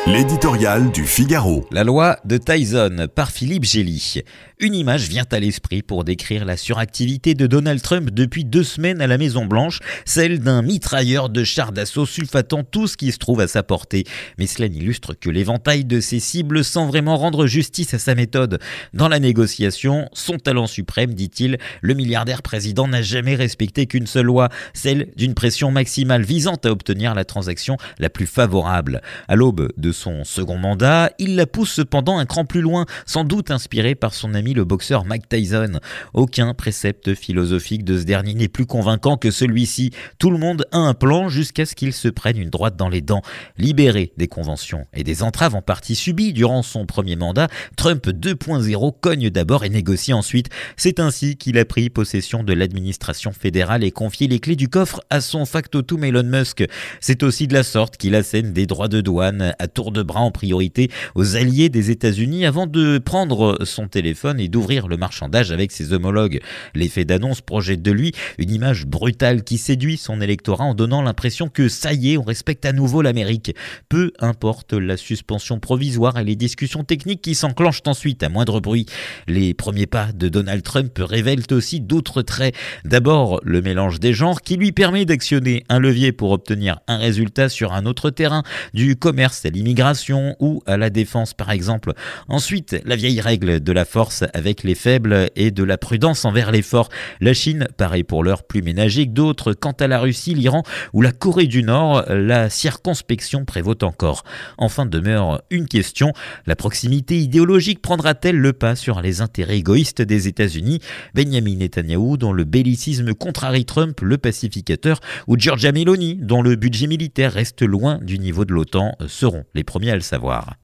L'éditorial du Figaro. La loi de Tyson par Philippe Gély. Une image vient à l'esprit pour décrire la suractivité de Donald Trump depuis 2 semaines à la Maison-Blanche, celle d'un mitrailleur de chars d'assaut sulfatant tout ce qui se trouve à sa portée. Mais cela n'illustre que l'éventail de ses cibles sans vraiment rendre justice à sa méthode. Dans la négociation, son talent suprême, dit-il, le milliardaire président n'a jamais respecté qu'une seule loi, celle d'une pression maximale visant à obtenir la transaction la plus favorable. À l'aube de son second mandat, il la pousse cependant un cran plus loin, sans doute inspiré par son ami le boxeur Mike Tyson. Aucun précepte philosophique de ce dernier n'est plus convaincant que celui-ci. Tout le monde a un plan jusqu'à ce qu'il se prenne une droite dans les dents. Libéré des conventions et des entraves en partie subies durant son premier mandat, Trump 2.0 cogne d'abord et négocie ensuite. C'est ainsi qu'il a pris possession de l'administration fédérale et confié les clés du coffre à son factotum Elon Musk. C'est aussi de la sorte qu'il assène des droits de douane à tour de bras en priorité aux alliés des États-Unis avant de prendre son téléphone et d'ouvrir le marchandage avec ses homologues. L'effet d'annonce projette de lui une image brutale qui séduit son électorat en donnant l'impression que ça y est, on respecte à nouveau l'Amérique. Peu importe la suspension provisoire et les discussions techniques qui s'enclenchent ensuite à moindre bruit. Les premiers pas de Donald Trump révèlent aussi d'autres traits. D'abord, le mélange des genres qui lui permet d'actionner un levier pour obtenir un résultat sur un autre terrain, du commerce à l'immigration ou à la défense par exemple. Ensuite, la vieille règle de la force avec les faibles et de la prudence envers les forts. La Chine paraît pour l'heure plus ménagée que d'autres. Quant à la Russie, l'Iran ou la Corée du Nord, la circonspection prévaut encore. Enfin demeure une question, la proximité idéologique prendra-t-elle le pas sur les intérêts égoïstes des États-Unis? Benjamin Netanyahou, dont le bellicisme contrarie Trump, le pacificateur, ou Giorgia Meloni, dont le budget militaire reste loin du niveau de l'OTAN, seront les premiers à le savoir.